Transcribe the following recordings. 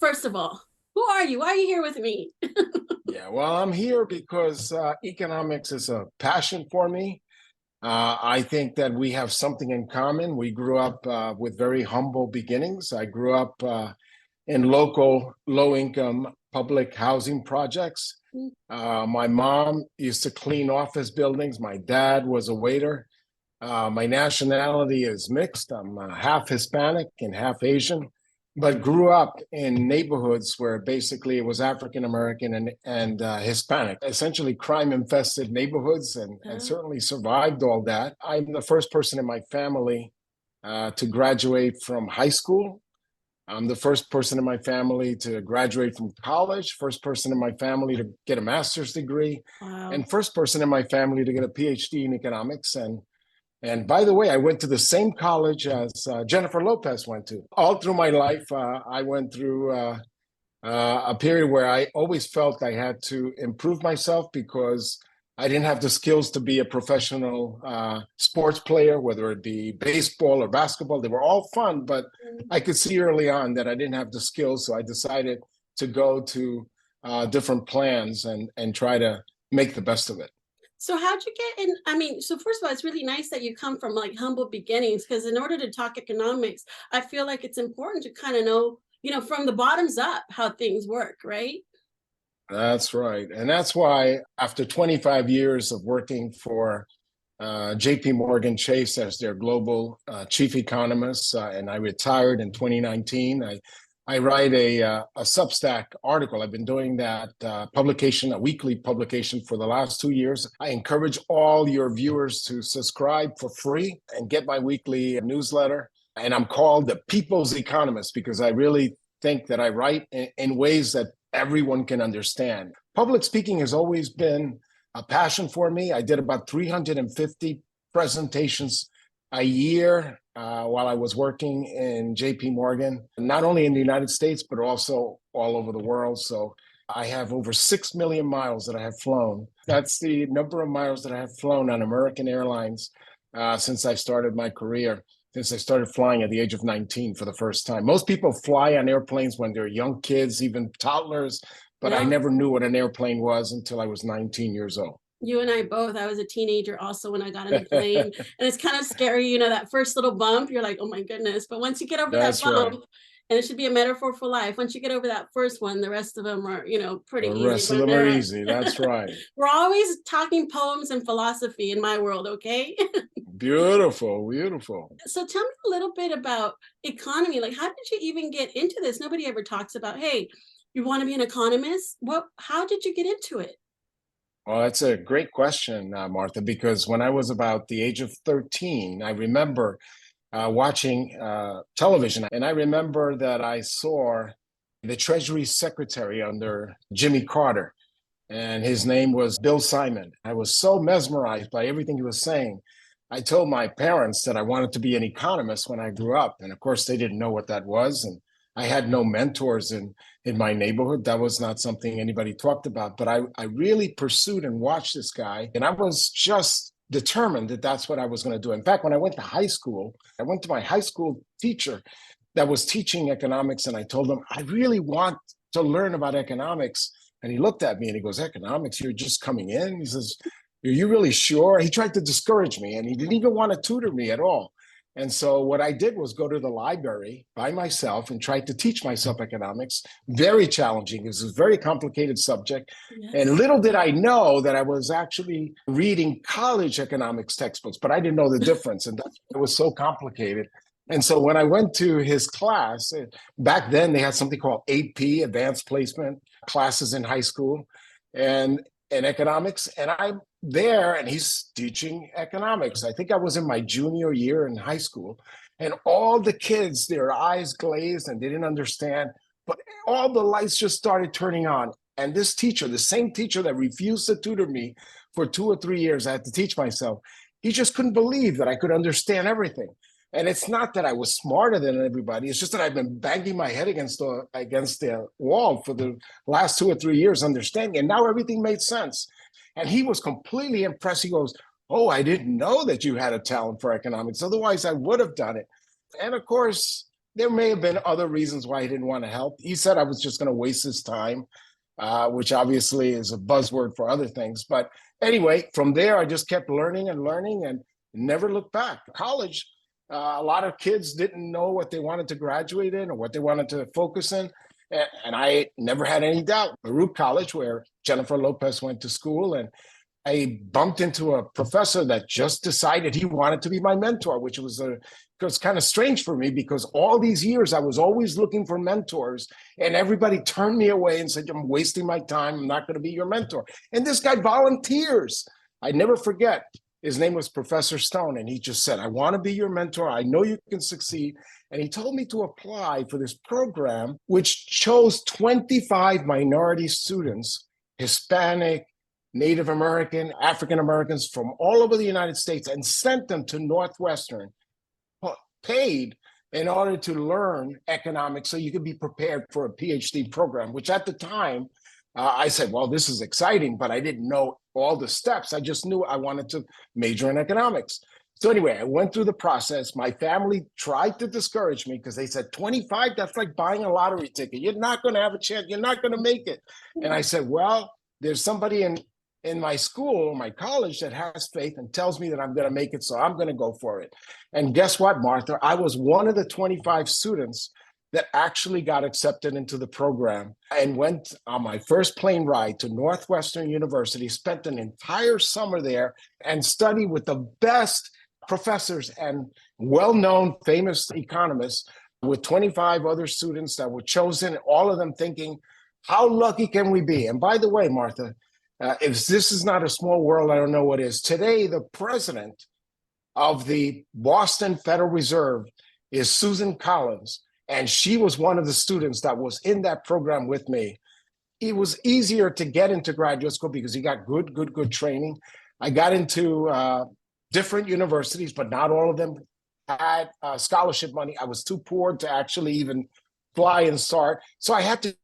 First of all, who are you? Why are you here with me? Yeah, well, I'm here because economics is a passion for me. I think that we have something in common. We grew up with very humble beginnings. I grew up in local low-income public housing projects. My mom used to clean office buildings. My dad was a waiter. My nationality is mixed. I'm half Hispanic and half Asian, but grew up in neighborhoods where basically it was African American and Hispanic, essentially crime-infested neighborhoods, and certainly survived all that. I'm the first person in my family to graduate from high school. I'm the first person in my family to graduate from college, first person in my family to get a master's degree, Wow. and first person in my family to get a PhD in economics. And by the way, I went to the same college as Jennifer Lopez went to. All through my life, I went through a period where I always felt I had to improve myself because I didn't have the skills to be a professional sports player, whether it be baseball or basketball. They were all fun, but I could see early on that I didn't have the skills. So I decided to go to different plans and try to make the best of it. So how'd you get in? I mean, so first of all, it's really nice that you come from like humble beginnings, because in order to talk economics, I feel like it's important to kind of know, from the bottoms up how things work, right? That's right. And that's why after 25 years of working for JP Morgan Chase as their global chief economist, and I retired in 2019, I write a Substack article. I've been doing that publication, a weekly publication for the last 2 years. I encourage all your viewers to subscribe for free and get my weekly newsletter. And I'm called the People's Economist because I really think that I write in ways that everyone can understand. Public speaking has always been a passion for me. I did about 350 presentations a year while I was working in JP Morgan, not only in the United States, but also all over the world. So I have over 6 million miles that I have flown. That's the number of miles that I have flown on American Airlines since I started my career, since I started flying at the age of 19 for the first time. Most people fly on airplanes when they're young kids, even toddlers, but I never knew what an airplane was until I was 19 years old. You and I both. I was a teenager also when I got on the plane, and it's kind of scary, that first little bump, you're like, oh my goodness. But once you get over that That's bump, right. and it should be a metaphor for life, once you get over that first one, the rest of them are, pretty The easy. rest of them are easy. That's right. We're always talking poems and philosophy in my world, okay? Beautiful, beautiful. So tell me a little bit about economy. Like, how did you even get into this? Nobody ever talks about, hey, you want to be an economist? How did you get into it? Well, that's a great question, Martha, because when I was about the age of 13, I remember watching television. And I remember that I saw the Treasury Secretary under Jimmy Carter, and his name was Bill Simon. I was so mesmerized by everything he was saying. I told my parents that I wanted to be an economist when I grew up. And of course, they didn't know what that was. And I had no mentors in my neighborhood. That was not something anybody talked about. But I really pursued and watched this guy. And I was just determined that that's what I was going to do. In fact, when I went to high school, I went to my high school teacher that was teaching economics. And I told him, I really want to learn about economics. And he looked at me and he goes, economics, you're just coming in? He says, are you really sure? He tried to discourage me, and he didn't even want to tutor me at all. And so what I did was go to the library by myself and try to teach myself economics. Very challenging. It was a very complicated subject. Yes. And little did I know that I was actually reading college economics textbooks, but I didn't know the difference. And it was so complicated. And so when I went to his class, back then they had something called AP, Advanced Placement classes in high school, and economics. And I'm there and he's teaching economics. I think I was in my junior year in high school, and all the kids, their eyes glazed and they didn't understand, but all the lights just started turning on. And this teacher, the same teacher that refused to tutor me for 2 or 3 years, I had to teach myself, he just couldn't believe that I could understand everything. And it's not that I was smarter than everybody. It's just that I've been banging my head against the wall for the last 2 or 3 years understanding. And now everything made sense. And he was completely impressed. He goes, oh, I didn't know that you had a talent for economics. Otherwise, I would have done it. And of course, there may have been other reasons why he didn't want to help. He said I was just going to waste his time, which obviously is a buzzword for other things. But anyway, from there, I just kept learning and never looked back. College, a lot of kids didn't know what they wanted to graduate in or what they wanted to focus in. And I never had any doubt. Baruch College, where Jennifer Lopez went to school, and I bumped into a professor that just decided he wanted to be my mentor, which was kind of strange for me because all these years I was always looking for mentors and everybody turned me away and said, I'm wasting my time. I'm not going to be your mentor. And this guy volunteers. I never forget. His name was Professor Stone, and he just said, I want to be your mentor. I know you can succeed. And he told me to apply for this program, which chose 25 minority students, Hispanic, Native American, African Americans from all over the United States, and sent them to Northwestern, paid in order to learn economics so you could be prepared for a PhD program, which at the time, I said, well, this is exciting, but I didn't know all the steps. I just knew I wanted to major in economics. So anyway, I went through the process. My family tried to discourage me because they said, 25, that's like buying a lottery ticket. You're not going to have a chance. You're not going to make it. And I said, well, there's somebody in my school, my college, that has faith and tells me that I'm going to make it, so I'm going to go for it. And guess what, Martha? I was one of the 25 students that actually got accepted into the program and went on my first plane ride to Northwestern University, spent an entire summer there and studied with the best professors and well-known famous economists with 25 other students that were chosen, all of them thinking, how lucky can we be? And by the way, Martha, if this is not a small world, I don't know what is. Today, the president of the Boston Federal Reserve is Susan Collins, and she was one of the students that was in that program with me. It was easier to get into graduate school because he got good training. I got into different universities, but not all of them had scholarship money. I was too poor to actually even fly and start. So I had to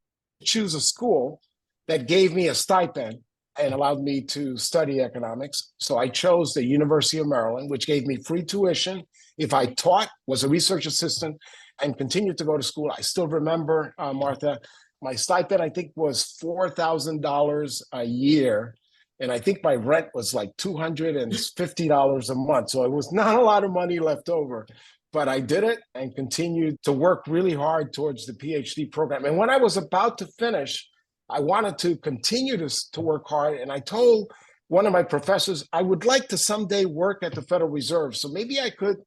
choose a school that gave me a stipend and allowed me to study economics. So I chose the University of Maryland, which gave me free tuition if I taught, was a research assistant, and continued to go to school. I still remember, Martha, my stipend, I think, was $4,000 a year. And I think my rent was like $250 a month. So it was not a lot of money left over. But I did it and continued to work really hard towards the PhD program. And when I was about to finish, I wanted to continue to work hard. And I told one of my professors, I would like to someday work at the Federal Reserve. So maybe I could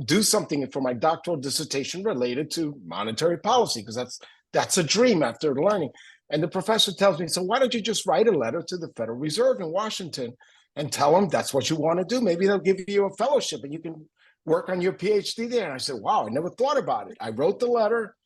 do something for my doctoral dissertation related to monetary policy, because that's a dream after learning. And the professor tells me, so why don't you just write a letter to the Federal Reserve in Washington and tell them that's what you want to do? Maybe they'll give you a fellowship and you can work on your PhD there. And I said, wow, I never thought about it. I wrote the letter,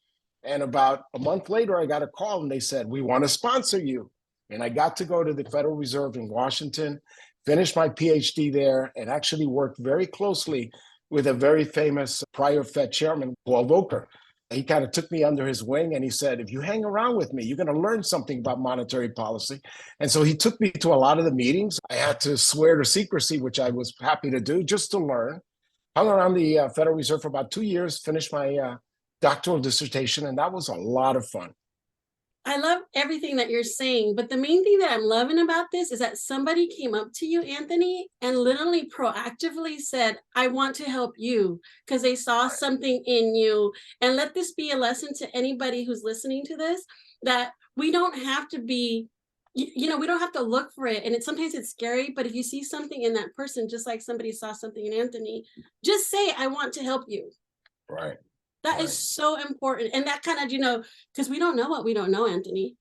and about a month later, I got a call and they said, we want to sponsor you. And I got to go to the Federal Reserve in Washington, finish my PhD there, and actually worked very closely with a very famous prior Fed chairman, Paul Volcker. He kind of took me under his wing and he said, if you hang around with me, you're going to learn something about monetary policy. And so he took me to a lot of the meetings. I had to swear to secrecy, which I was happy to do just to learn. Hung around the Federal Reserve for about 2 years, finished my doctoral dissertation, and that was a lot of fun. I love everything that you're saying, but the main thing that I'm loving about this is that somebody came up to you, Anthony, and literally proactively said, I want to help you, because they saw something in you. And let this be a lesson to anybody who's listening to this, that we don't have to be, we don't have to look for it. And sometimes it's scary, but if you see something in that person, just like somebody saw something in Anthony, just say, I want to help you. Right. That is so important. And that kind of, because we don't know what we don't know, Anthony.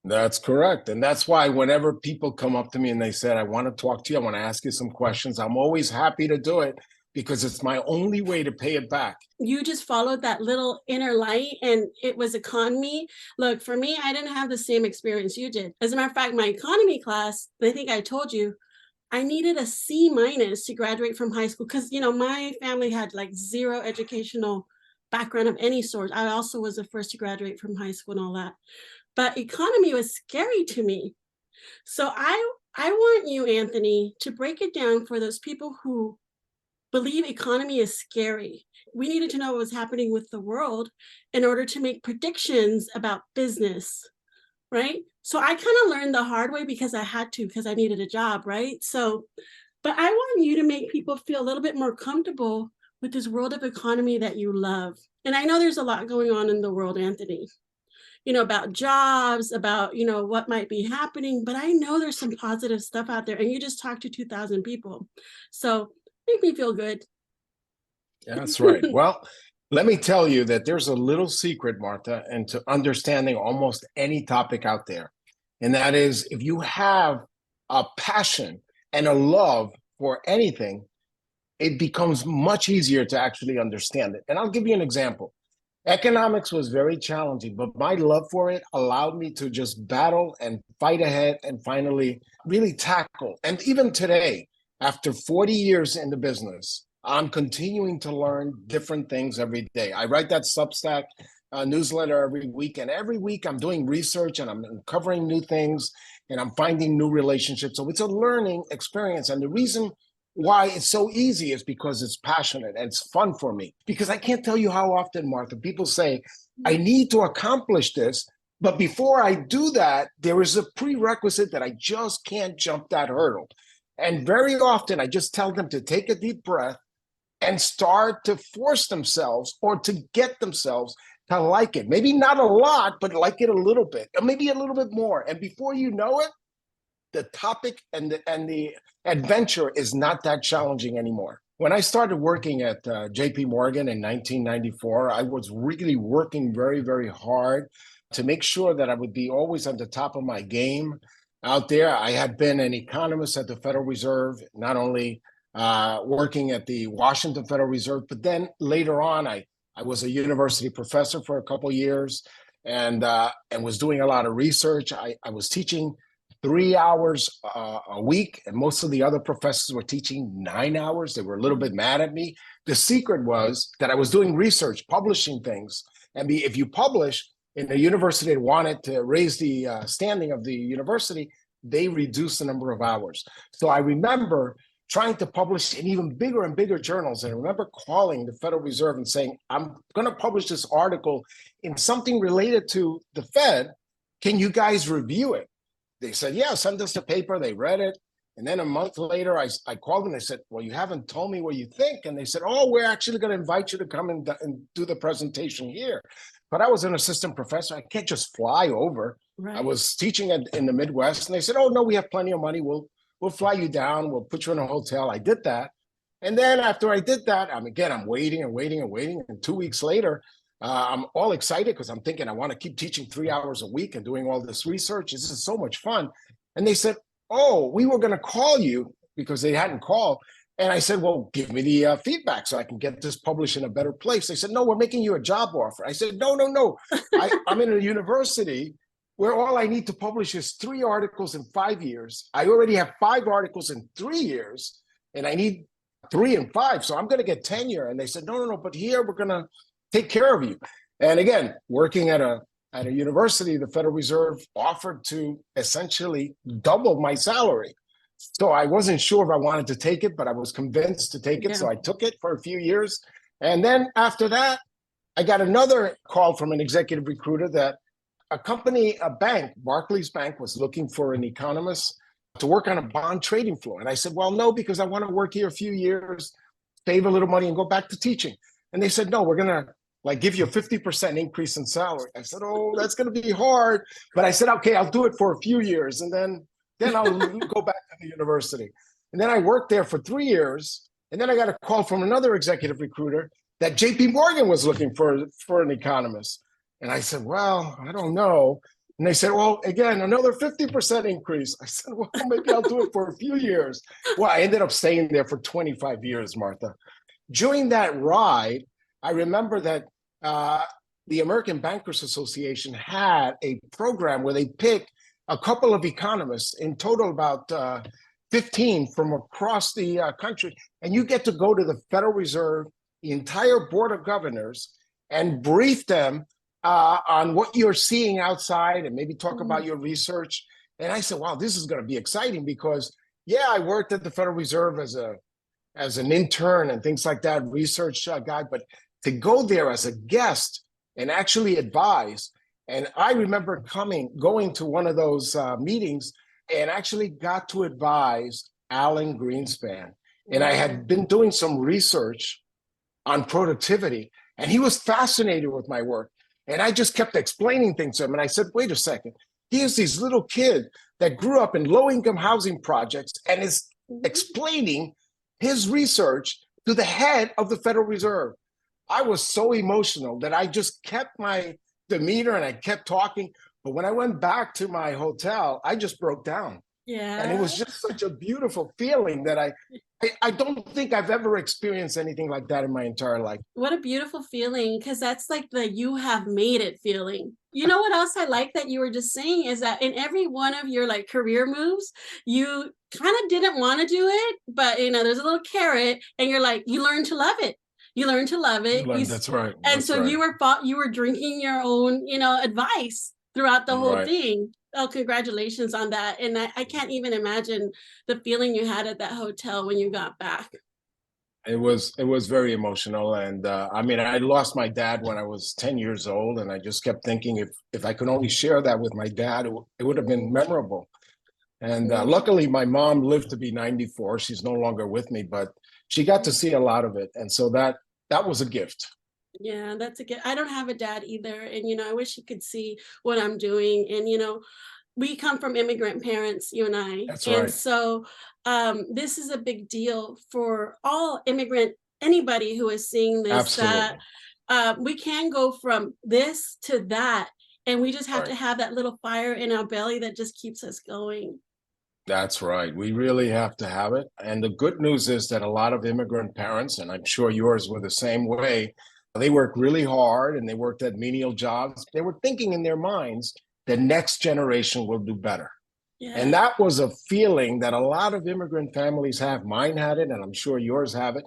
That's correct. And that's why whenever people come up to me and they said, I want to talk to you, I want to ask you some questions, I'm always happy to do it because it's my only way to pay it back. You just followed that little inner light and it was economy. Look, for me, I didn't have the same experience you did. As a matter of fact, my economy class, I think I told you, I needed a C- to graduate from high school because, my family had like zero educational background of any sort. I also was the first to graduate from high school and all that. But economy was scary to me. So I want you, Anthony, to break it down for those people who believe economy is scary. We needed to know what was happening with the world in order to make predictions about business, right? So I kind of learned the hard way because I had to, because I needed a job, right? So, but I want you to make people feel a little bit more comfortable with this world of economy that you love. And I know there's a lot going on in the world, Anthony, about jobs, about, what might be happening, but I know there's some positive stuff out there, and you just talked to 2,000 people. So make me feel good. That's right. Well, let me tell you that there's a little secret, Martha, into understanding almost any topic out there. And that is, if you have a passion and a love for anything, it becomes much easier to actually understand it. And I'll give you an example. Economics was very challenging, but my love for it allowed me to just battle and fight ahead and finally really tackle. And even today, after 40 years in the business, I'm continuing to learn different things every day. I write that Substack newsletter every week, and every week I'm doing research and I'm uncovering new things and I'm finding new relationships. So it's a learning experience. And the reason why it's so easy is because it's passionate and it's fun for me. Because I can't tell you how often, Martha, people say, I need to accomplish this, but before I do that, there is a prerequisite that I just can't jump that hurdle. And very often I just tell them to take a deep breath and start to force themselves or to get themselves to like it. Maybe not a lot, but like it a little bit, or maybe a little bit more. And before you know it, the topic and the adventure is not that challenging anymore. When I started working at JP Morgan in 1994, I was really working very, very hard to make sure that I would be always on the top of my game out there. I had been an economist at the Federal Reserve, not only working at the Washington Federal Reserve, but then later on, I was a university professor for a couple of years and was doing a lot of research. I was teaching 3 hours a week, and most of the other professors were teaching 9 hours. They were a little bit mad at me. The secret was that I was doing research, publishing things. And if you publish in a university that wanted to raise the standing of the university, they reduced the number of hours. So I remember trying to publish in even bigger and bigger journals. And I remember calling the Federal Reserve and saying, I'm going to publish this article in something related to the Fed. Can you guys review it? They said, yeah, send us the paper. They read it. And then a month later, I called them. They said, well, you haven't told me what you think. And they said, oh, we're actually going to invite you to come and do the presentation here. But I was an assistant professor. I can't just fly over. Right. I was teaching in the Midwest. And they said, oh, no, we have plenty of money. We'll fly you down. We'll put you in a hotel. I did that. And then after I did that, I'm waiting and waiting and waiting. And 2 weeks later, I'm all excited because I'm thinking I want to keep teaching 3 hours a week and doing all this research. This is so much fun. And they said, oh, we were going to call you because they hadn't called. And I said, well, give me the feedback so I can get this published in a better place. They said, no, we're making you a job offer. I said, no. I'm in a university where all I need to publish is 3 articles in 5 years. I already have 5 articles in 3 years, and I need 3 and 5. So I'm going to get tenure. And they said, no, but here we're going to take care of you. And again, working at a university, the Federal Reserve offered to essentially double my salary. So I wasn't sure if I wanted to take it, but I was convinced to take it. Yeah. So I took it for a few years. And then after that, I got another call from an executive recruiter that a bank, Barclays Bank, was looking for an economist to work on a bond trading floor. And I said, well, no, because I want to work here a few years, save a little money and go back to teaching. And they said, no, we're going to give you a 50% increase in salary. I said, oh, that's going to be hard. But I said, okay, I'll do it for a few years. And then I'll go back to the university. And then I worked there for 3 years. And then I got a call from another executive recruiter that JP Morgan was looking for an economist. And I said, well, I don't know. And they said, well, again, another 50% increase. I said, well, maybe I'll do it for a few years. Well, I ended up staying there for 25 years, Martha. During that ride, I remember that the American Bankers Association had a program where they picked a couple of economists, in total about 15 from across the country. And you get to go to the Federal Reserve, the entire Board of Governors, and brief them on what you're seeing outside and maybe talk about your research. And I said, wow, this is going to be exciting because, yeah, I worked at the Federal Reserve as a as an intern and things like that, research guy, but to go there as a guest and actually advise. And I remember going to one of those meetings and actually got to advise Alan Greenspan. And I had been doing some research on productivity, and he was fascinated with my work. And I just kept explaining things to him. And I said, wait a second, here's this little kid that grew up in low-income housing projects and is explaining his research to the head of the Federal Reserve. I was so emotional that I just kept my demeanor and I kept talking. But when I went back to my hotel, I just broke down. Yeah. And it was just such a beautiful feeling that I don't think I've ever experienced anything like that in my entire life. What a beautiful feeling, because that's like the you have made it feeling. You know what else I like that you were just saying is that in every one of your like career moves, you kind of didn't want to do it, but there's a little carrot and you're like, you learn to love it. You learn to love it. That's right. And so you were drinking your own, advice throughout the whole thing. Oh, congratulations on that. And I can't even imagine the feeling you had at that hotel when you got back. It was very emotional. And I mean, I lost my dad when I was 10 years old. And I just kept thinking if I could only share that with my dad, it would have been memorable. And luckily, my mom lived to be 94. She's no longer with me, but she got to see a lot of it. And so that was a gift. Yeah, that's a gift. I don't have a dad either. And, I wish he could see what I'm doing. And, we come from immigrant parents, you and I. That's right. And so this is a big deal for all anybody who is seeing this. Absolutely. That we can go from this to that. And we just have to have that little fire in our belly that just keeps us going. That's right. We really have to have it. And the good news is that a lot of immigrant parents, and I'm sure yours were the same way, they worked really hard and they worked at menial jobs. They were thinking in their minds, the next generation will do better. Yeah. And that was a feeling that a lot of immigrant families have. Mine had it, and I'm sure yours have it,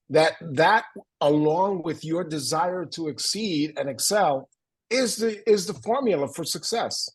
that along with your desire to exceed and excel is the formula for success.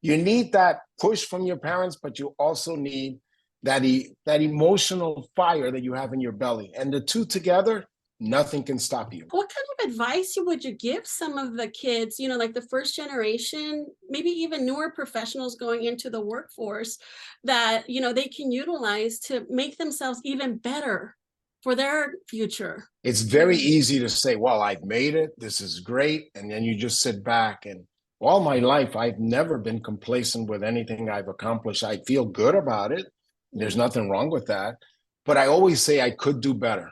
You need that push from your parents, but you also need that emotional fire that you have in your belly. And the two together, nothing can stop you. What kind of advice would you give some of the kids, like the first generation, maybe even newer professionals going into the workforce that, they can utilize to make themselves even better for their future? It's very easy to say, well, I've made it. This is great. And then you just sit back. And all my life, I've never been complacent with anything I've accomplished. I feel good about it. There's nothing wrong with that. But I always say I could do better.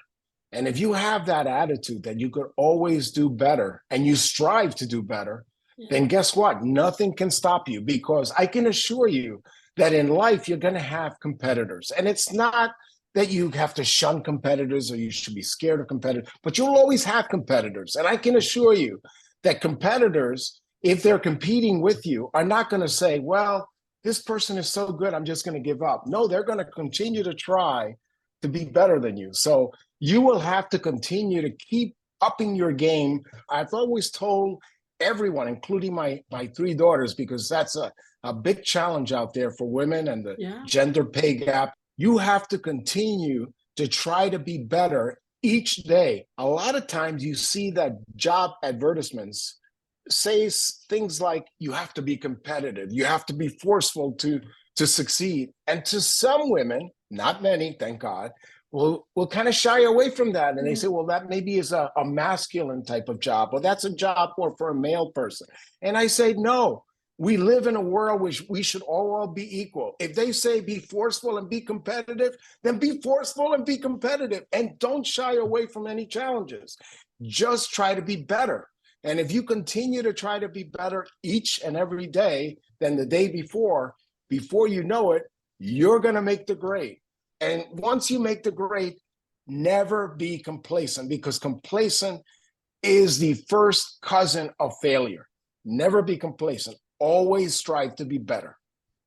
And if you have that attitude that you could always do better and you strive to do better, then guess what? Nothing can stop you, because I can assure you that in life, you're going to have competitors. And it's not that you have to shun competitors or you should be scared of competitors, but you'll always have competitors. And I can assure you that competitors, if they're competing with you, are not going to say, well, this person is so good, I'm just going to give up. No, they're going to continue to try to be better than you. So you will have to continue to keep upping your game. I've always told everyone, including my three daughters, because that's a big challenge out there for women and the gender pay gap. You have to continue to try to be better each day. A lot of times you see that job advertisements say things like, you have to be competitive, you have to be forceful to succeed. And to some women, not many, thank God, will kind of shy away from that. And they say, well, that maybe is a masculine type of job, or that's a job for a male person. And I say, no, we live in a world which we should all be equal. If they say be forceful and be competitive, then be forceful and be competitive. And don't shy away from any challenges. Just try to be better. And if you continue to try to be better each and every day than the day before you know it, you're going to make the grade. And once you make the grade, never be complacent, because complacent is the first cousin of failure. Never be complacent. Always strive to be better.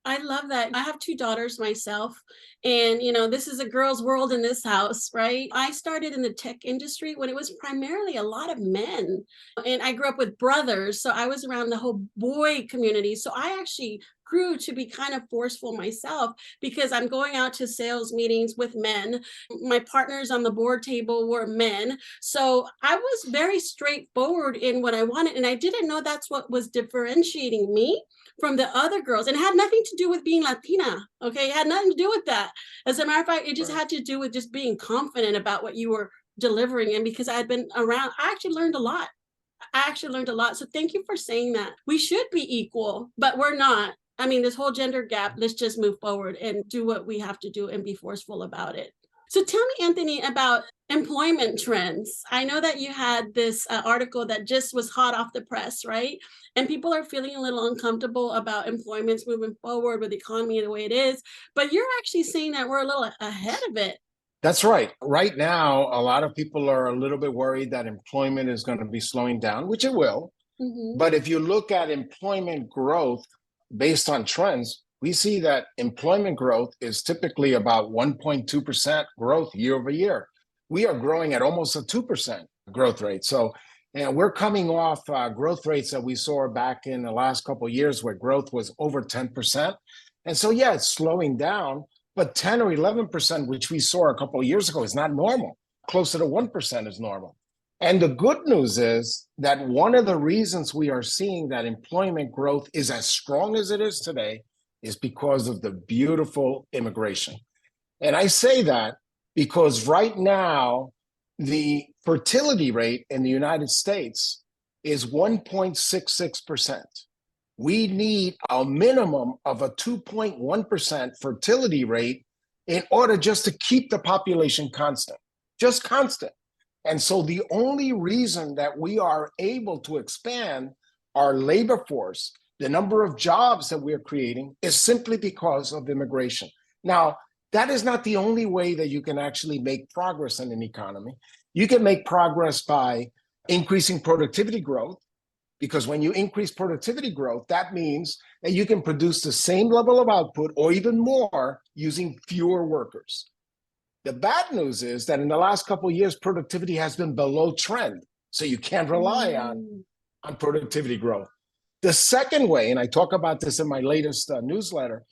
I love that. I have two daughters myself, and this is a girl's world in this house, right? I started in the tech industry when it was primarily a lot of men, and I grew up with brothers, so I was around the whole boy community. So I actually grew to be kind of forceful myself because I'm going out to sales meetings with men. My partners on the board table were men. So I was very straightforward in what I wanted. And I didn't know that's what was differentiating me from the other girls. And it had nothing to do with being Latina. Okay. It had nothing to do with that. As a matter of fact, it just had to do with just being confident about what you were delivering. And because I had been around, I actually learned a lot. So thank you for saying that. We should be equal, but we're not. I mean, this whole gender gap, let's just move forward and do what we have to do and be forceful about it. So tell me, Anthony, about employment trends. I know that you had this article that just was hot off the press, right? And people are feeling a little uncomfortable about employments moving forward with the economy the way it is. But you're actually saying that we're a little ahead of it. That's right. Right now, a lot of people are a little bit worried that employment is going to be slowing down, which it will. Mm-hmm. But if you look at employment growth based on trends, we see that employment growth is typically about 1.2% growth year over year. We are growing at almost a 2% growth rate. So, and we're coming off growth rates that we saw back in the last couple of years where growth was over 10%. And so, yeah, it's slowing down, but 10 or 11%, which we saw a couple of years ago, is not normal. Closer to 1% is normal. And the good news is that one of the reasons we are seeing that employment growth is as strong as it is today is because of the beautiful immigration. And I say that because right now, the fertility rate in the United States is 1.66%. We need a minimum of a 2.1% fertility rate in order just to keep the population constant, just constant. And so the only reason that we are able to expand our labor force, the number of jobs that we're creating, is simply because of immigration. Now, that is not the only way that you can actually make progress in an economy. You can make progress by increasing productivity growth, because when you increase productivity growth, that means that you can produce the same level of output or even more using fewer workers. The bad news is that in the last couple of years, productivity has been below trend. So you can't rely on productivity growth. The second way, and I talk about this in my latest newsletter,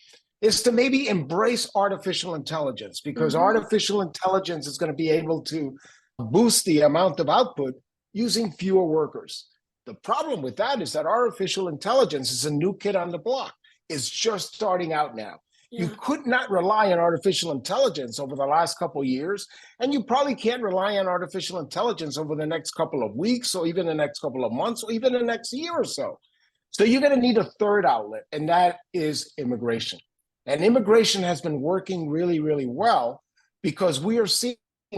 is to maybe embrace artificial intelligence, because artificial intelligence is going to be able to boost the amount of output using fewer workers. The problem with that is that artificial intelligence is a new kid on the block. It's just starting out now. You could not rely on artificial intelligence over the last couple of years, and you probably can't rely on artificial intelligence over the next couple of weeks or even the next couple of months or even the next year or so. So you're going to need a third outlet, and that is immigration. And immigration has been working really, really well because we are seeing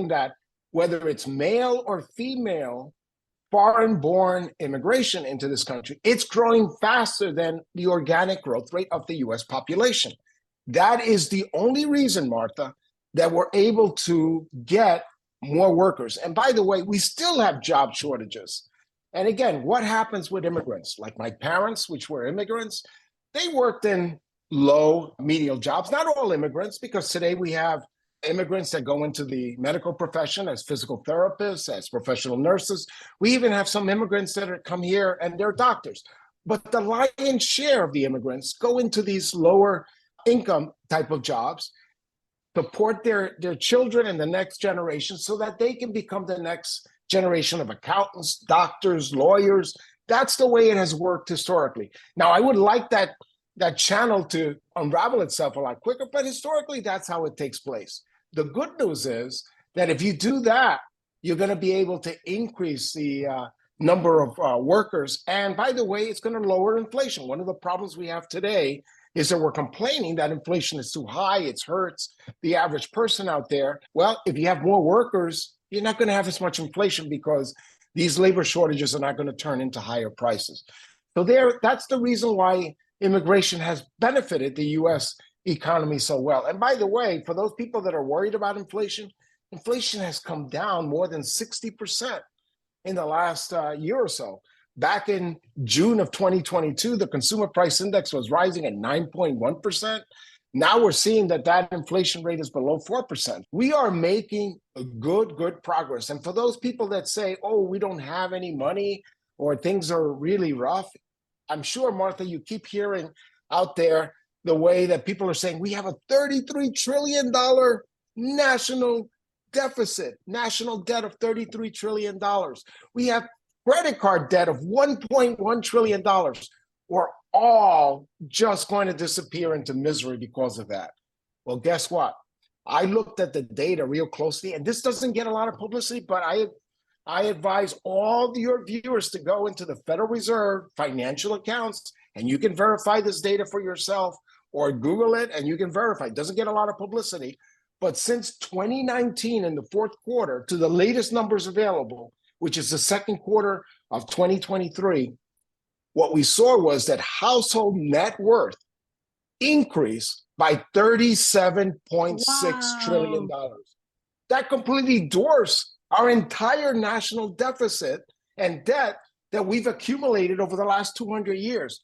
that whether it's male or female, foreign-born immigration into this country, it's growing faster than the organic growth rate of the US population. That is the only reason, Martha, that we're able to get more workers. And by the way, we still have job shortages. And again, what happens with immigrants? Like my parents, which were immigrants, they worked in low, menial jobs. Not all immigrants, because today we have immigrants that go into the medical profession as physical therapists, as professional nurses. We even have some immigrants that come here and they're doctors. But the lion's share of the immigrants go into these lower income type of jobs, support their children and the next generation so that they can become the next generation of accountants, doctors, lawyers. That's the way it has worked historically. Now, I would like that channel to unravel itself a lot quicker, but historically, that's how it takes place. The good news is that if you do that, you're going to be able to increase the number of workers. And by the way, it's going to lower inflation. One of the problems we have today is that we're complaining that inflation is too high, it hurts the average person out there. Well, if you have more workers, you're not going to have as much inflation because these labor shortages are not going to turn into higher prices. So that's the reason why immigration has benefited the US economy so well. And by the way, for those people that are worried about inflation, inflation has come down more than 60% in the last year or so. Back in June of 2022, the consumer price index was rising at 9.1%. Now we're seeing that inflation rate is below 4%. We are making good progress. And for those people that say, oh, we don't have any money or things are really rough, I'm sure, Martha, you keep hearing, oh, out there the way that people are saying we have a $33 trillion national deficit, national debt of $33 trillion. We have credit card debt of $1.1 trillion. We're all just going to disappear into misery because of that. Well, guess what? I looked at the data real closely, and this doesn't get a lot of publicity, but I advise all your viewers to go into the Federal Reserve financial accounts, and you can verify this data for yourself, or Google it and you can verify. It doesn't get a lot of publicity, but since 2019 in the fourth quarter to the latest numbers available, which is the second quarter of 2023, what we saw was that household net worth increased by $37.6 trillion. That completely dwarfs our entire national deficit and debt that we've accumulated over the last 200 years.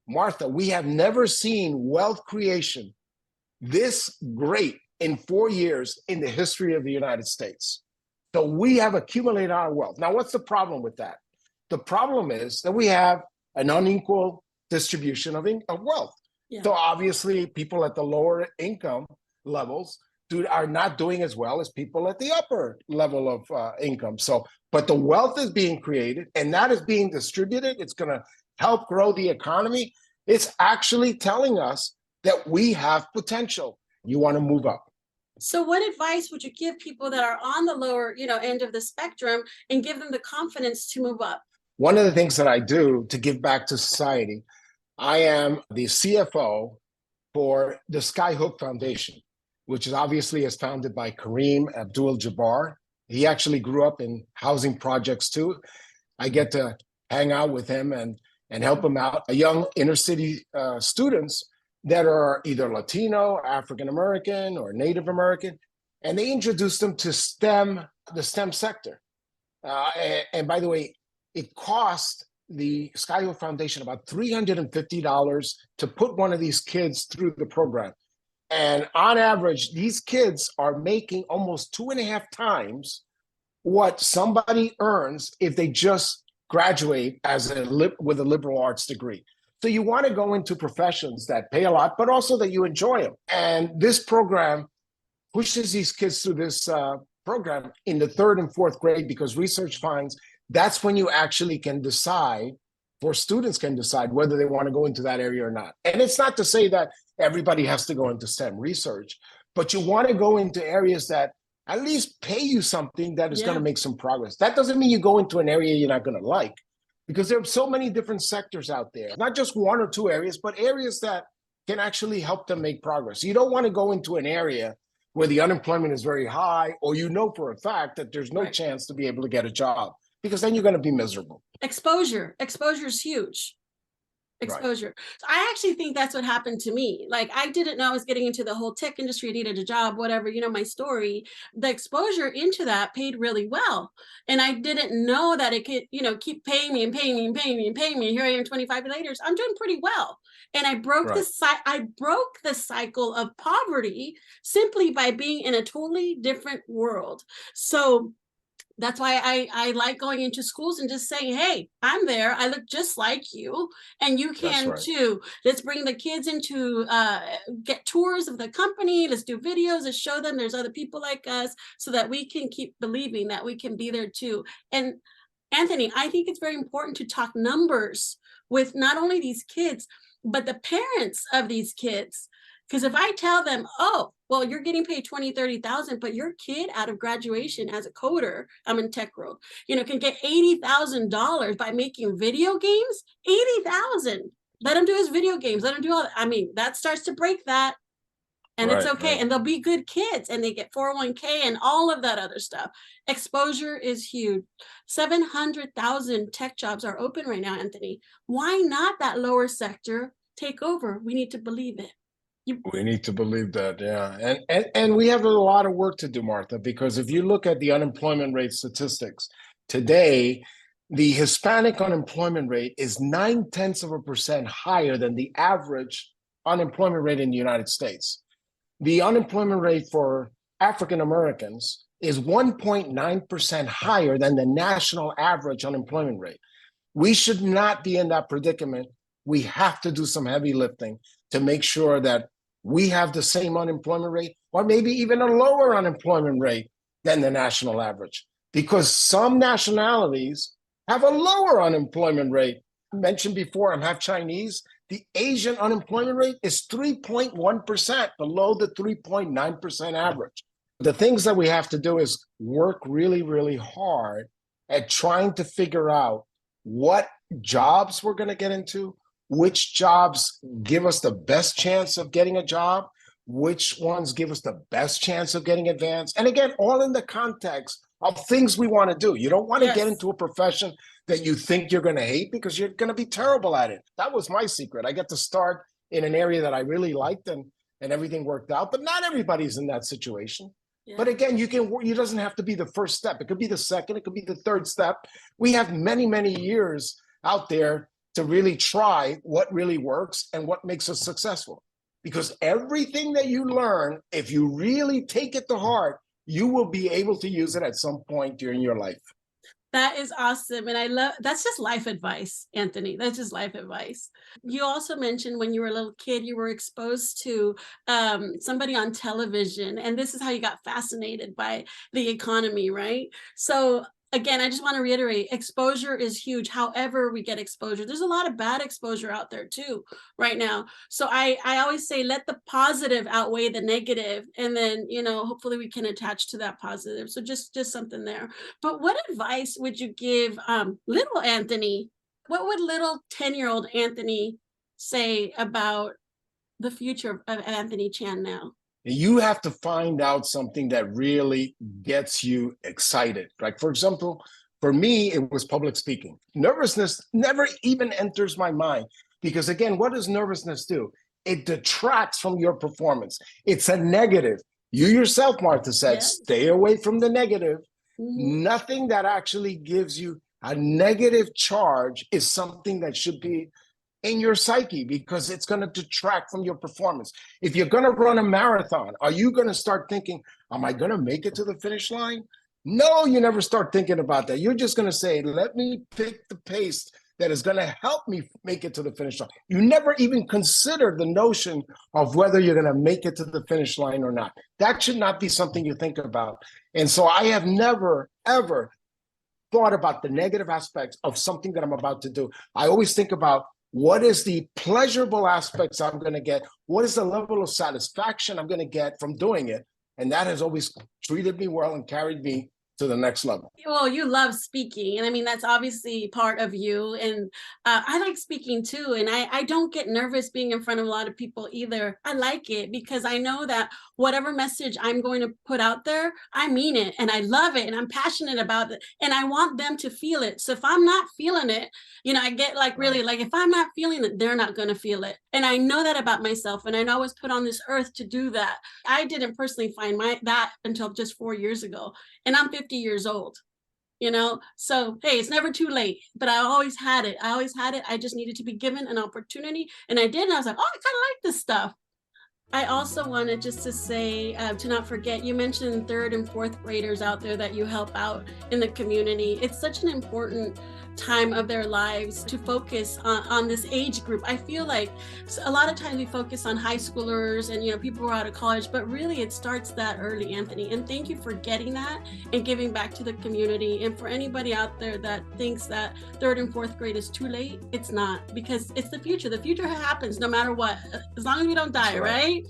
Martha, we have never seen wealth creation this great in 4 years in the history of the United States. So we have accumulated our wealth. Now, what's the problem with that? The problem is that we have an unequal distribution of wealth. Yeah. So obviously, people at the lower income levels are not doing as well as people at the upper level of income. So, but the wealth is being created and that is being distributed. It's going to help grow the economy. It's actually telling us that we have potential. You want to move up. So what advice would you give people that are on the lower, end of the spectrum and give them the confidence to move up? One of the things that I do to give back to society, I am the CFO for the Skyhook Foundation, which is obviously founded by Kareem Abdul-Jabbar. He actually grew up in housing projects too. I get to hang out with him and help him out. Young inner city students that are either Latino, African American, or Native American, and they introduce them to the STEM sector. And by the way, it cost the Skyhook Foundation about $350 to put one of these kids through the program. And on average, these kids are making almost 2.5 times what somebody earns if they just graduate with a liberal arts degree. So you want to go into professions that pay a lot, but also that you enjoy them. And this program pushes these kids through this program in the 3rd and 4th grade, because research finds that's when you actually can decide, or students can decide whether they want to go into that area or not. And it's not to say that everybody has to go into STEM research, but you want to go into areas that at least pay you something that is going to make some progress. That doesn't mean you go into an area you're not going to like, because there are so many different sectors out there, not just 1 or 2 areas, but areas that can actually help them make progress. You don't want to go into an area where the unemployment is very high, or for a fact that there's no chance to be able to get a job, because then you're going to be miserable. Exposure is huge. Exposure. So I actually think that's what happened to me. Like, I didn't know I was getting into the whole tech industry, needed a job, whatever, my story. The exposure into that paid really well. And I didn't know that it could, keep paying me and paying me and paying me and paying me. Here I am 25 years later. I'm doing pretty well. And I broke the cycle of poverty simply by being in a totally different world. So that's why I like going into schools and just saying, hey, I'm there. I look just like you, and you can too. Let's bring the kids into, get tours of the company. Let's do videos. Let's show them there's other people like us, so that we can keep believing that we can be there too. And Anthony, I think it's very important to talk numbers with not only these kids, but the parents of these kids. Because if I tell them, oh, well, you're getting paid $20,000, $30,000, but your kid out of graduation as a coder, I'm in tech world, can get $80,000 by making video games, $80,000. Let him do his video games. Let him do all that. I mean, that starts to break that. And it's okay. And they'll be good kids, and they get 401k and all of that other stuff. Exposure is huge. 700,000 tech jobs are open right now, Anthony. Why not that lower sector take over? We need to believe it. We need to believe that, yeah. And we have a lot of work to do, Martha, because if you look at the unemployment rate statistics, today, the Hispanic unemployment rate is 0.9% higher than the average unemployment rate in the United States. The unemployment rate for African Americans is 1.9% higher than the national average unemployment rate. We should not be in that predicament we have to do some heavy lifting to make sure that we have the same unemployment rate, or maybe even a lower unemployment rate than the national average. Because some nationalities have a lower unemployment rate. I mentioned before, I'm half Chinese. The Asian unemployment rate is 3.1%, below the 3.9% average. The things that we have to do is work really, really hard at trying to figure out what jobs we're going to get into, which jobs give us the best chance of getting a job, which ones give us the best chance of getting advanced. And again, all in the context of things we want to do. You don't want to get into a profession that you think you're going to hate because you're going to be terrible at it. That was my secret. I got to start in an area that I really liked and everything worked out, but not everybody's in that situation. Yeah. But again, you doesn't have to be the first step. It could be the second, it could be the third step. We have many, many years out there to really try what really works and what makes us successful. Because everything that you learn, if you really take it to heart, you will be able to use it at some point during your life. That is awesome. And I love, that's just life advice, Anthony. That's just life advice. You also mentioned when you were a little kid, you were exposed to somebody on television, and this is how you got fascinated by the economy, right? So again, I just want to reiterate, exposure is huge. However we get exposure, there's a lot of bad exposure out there too right now. So I always say, let the positive outweigh the negative, and then, you know, hopefully we can attach to that positive. So just something there. But what advice would you give little Anthony? What would little 10-year-old Anthony say about the future of Anthony Chan now? You have to find out something that really gets you excited. Like, for example, for me, it was public speaking. Nervousness never even enters my mind because, again, what does nervousness do? It detracts from your performance. It's a negative. You yourself, Martha, said, stay away from the negative. Mm-hmm. Nothing that actually gives you a negative charge is something that should be in your psyche, because it's going to detract from your performance. If you're going to run a marathon, are you going to start thinking, am I going to make it to the finish line? No, you never start thinking about that. You're just going to say, let me pick the pace that is going to help me make it to the finish line. You never even consider the notion of whether you're going to make it to the finish line or not. That should not be something you think about. And so I have never, ever thought about the negative aspects of something that I'm about to do. I always think about, what is the pleasurable aspects I'm going to get? What is the level of satisfaction I'm going to get from doing it? And that has always treated me well and carried me to the next level. Well, you love speaking. And I mean, that's obviously part of you. And I like speaking too. And I don't get nervous being in front of a lot of people either. I like it because I know that whatever message I'm going to put out there, I mean it and I love it and I'm passionate about it and I want them to feel it. So if I'm not feeling it, you know, I get like really like, if I'm not feeling it, they're not going to feel it. And I know that about myself. And I know I was put on this earth to do that. I didn't personally find that until just 4 years ago. And I'm 50 years old, you know? So, hey, it's never too late, but I always had it. I just needed to be given an opportunity. And I did. And I was like, oh, I kind of like this stuff. I also wanted just to say, to not forget, you mentioned 3rd and 4th graders out there that you help out in the community. It's such an important time of their lives to focus on this age group. I feel like a lot of times we focus on high schoolers and, you know, people who are out of college, but really it starts that early, Anthony. And thank you for getting that and giving back to the community. And for anybody out there that thinks that 3rd and 4th grade is too late, it's not, because it's the future. The future happens no matter what, as long as we don't die, right?